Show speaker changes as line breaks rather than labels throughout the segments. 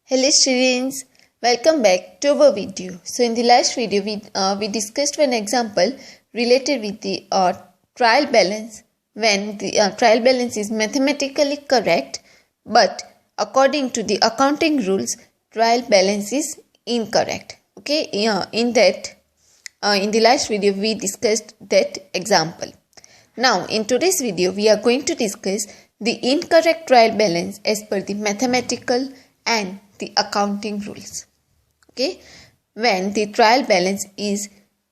Hello students, welcome back to our video. So in the last video we discussed one example related with the trial balance when the trial balance is mathematically correct, but according to the accounting rules trial balance is incorrect. Okay, in the last video we discussed that example. Now in today's video we are going to discuss the incorrect trial balance as per the mathematical and the accounting rules. Okay, when the trial balance is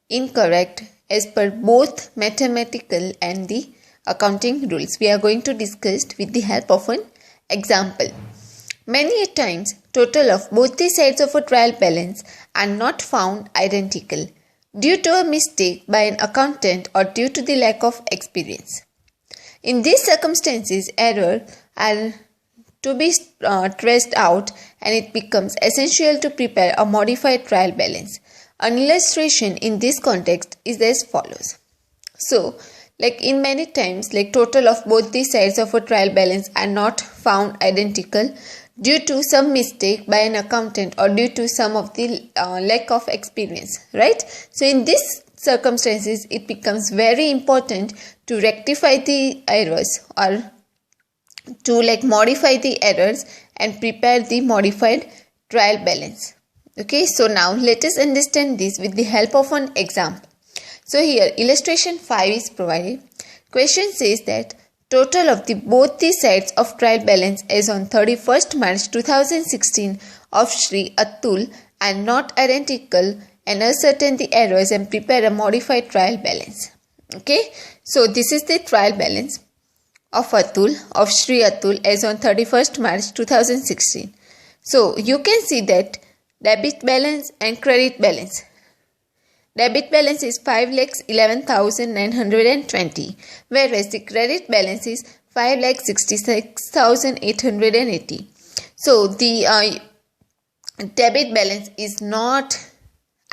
incorrect as per both mathematical and the accounting rules, we are going to discuss with the help of an example. Many a times total of both the sides of a trial balance are not found identical due to a mistake by an accountant or due to the lack of experience. In these circumstances, errors are to be traced out, and it becomes essential to prepare a modified trial balance. An illustration in this context is as follows. So, like in many times, like total of both the sides of a trial balance are not found identical due to some mistake by an accountant or due to some of the lack of experience, right? So in these circumstances, it becomes very important to rectify the errors or to modify the errors and prepare the modified trial balance. Okay, so now let us understand this with the help of an example. So here illustration 5 is provided. Question says that total of both the sides of trial balance as on 31st March 2016 of Sri Atul are not identical, and ascertain the errors and prepare a modified trial balance. Okay, so this is the trial balance of Sri Atul as on 31st March 2016. So you can see that debit balance and credit balance. Debit balance is 5,11,920, whereas the credit balance is 5,66,880. So the debit balance is not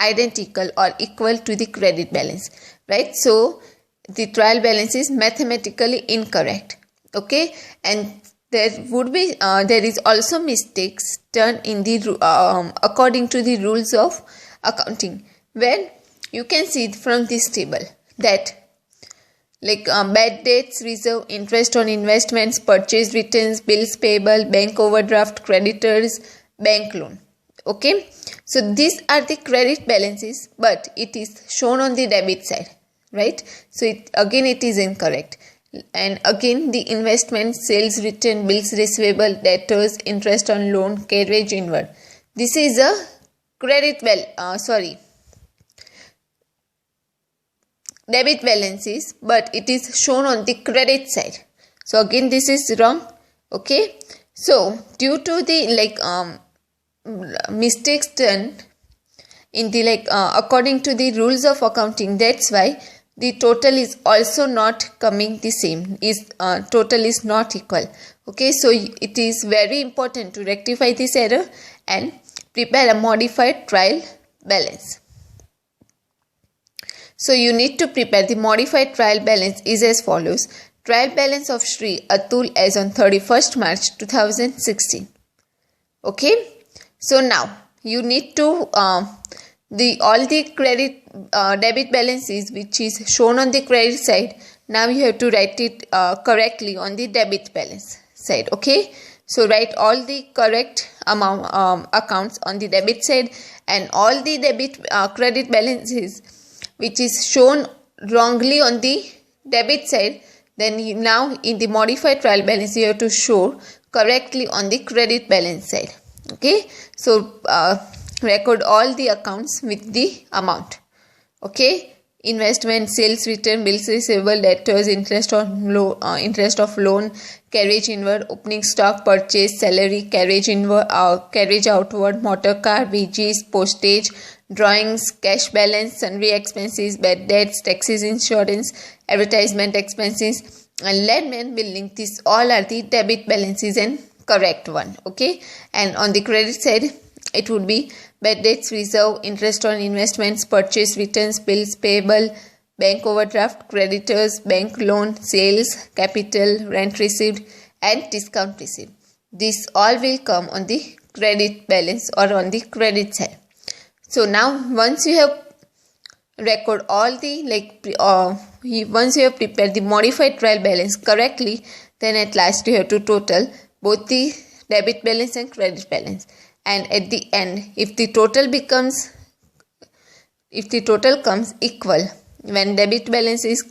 identical or equal to the credit balance, right? So the trial balance is mathematically incorrect. Okay, and there is also mistakes done in the according to the rules of accounting, where you can see from this table that bad debts reserve, interest on investments, purchase returns, bills payable, bank overdraft, creditors, bank loan. Okay, so these are the credit balances, but it is shown on the debit side, right? So it is incorrect. And again the investment, sales return, bills receivable, debtors, interest on loan, carriage inward, this is a debit balances, but it is shown on the credit side. So again this is wrong. Okay, so due to the mistakes done in the according to the rules of accounting, that's why the total is also not coming the same, total is not equal. Okay, so it is very important to rectify this error and prepare a modified trial balance. So you need to prepare the modified trial balance is as follows. Trial balance of Sri Atul as on 31st March 2016. Okay, so now you need to all the credit debit balances which is shown on the credit side, now you have to write it correctly on the debit balance side. Okay, so write all the correct amount accounts on the debit side, and all the credit balances which is shown wrongly on the debit side, then now in the modified trial balance you have to show correctly on the credit balance side. Okay, so record all the accounts with the amount. Okay, investment, sales return, bills receivable, debtors, interest of loan, carriage inward, opening stock, purchase, salary, carriage inward, carriage outward, motor car, wages, postage, drawings, cash balance, sundry expenses, bad debts, taxes, insurance, advertisement expenses, and landman billing. These all are the debit balances and correct one. Okay, and on the credit side it would be bad debts reserve, interest on investments, purchase returns, bills payable, bank overdraft, creditors, bank loan, sales, capital, rent received, and discount received. This all will come on the credit balance or on the credit side. So now once you have record all the once you have prepared the modified trial balance correctly, then at last you have to total both the debit balance and credit balance, and at the end if the total comes equal, when debit balance is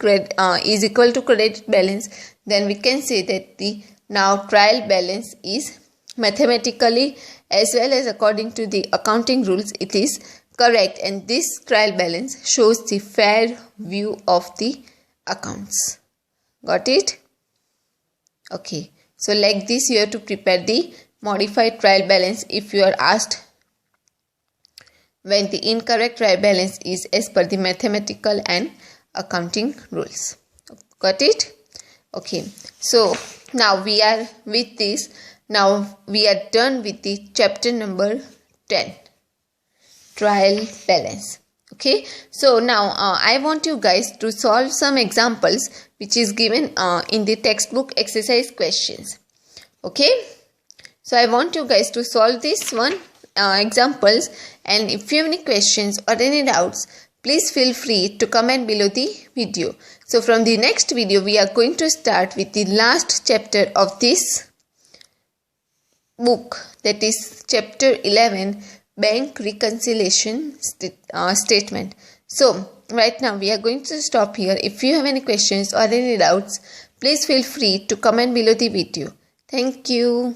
equal to credit balance, then we can say that the now trial balance is mathematically as well as according to the accounting rules it is correct, and this trial balance shows the fair view of the accounts. Got it? Okay, so like this you have to prepare the modified trial balance if you are asked when the incorrect trial balance is as per the mathematical and accounting rules. Got it? Okay, so now we are with this. Now we are done with the chapter number 10, trial balance. Okay, so now I want you guys to solve some examples which is given in the textbook exercise questions. Okay, so I want you guys to solve this one examples, and if you have any questions or any doubts, please feel free to comment below the video. So from the next video we are going to start with the last chapter of this book, that is chapter 11, bank reconciliation statement. So right now we are going to stop here. If you have any questions or any doubts, please feel free to comment below the video. Thank you.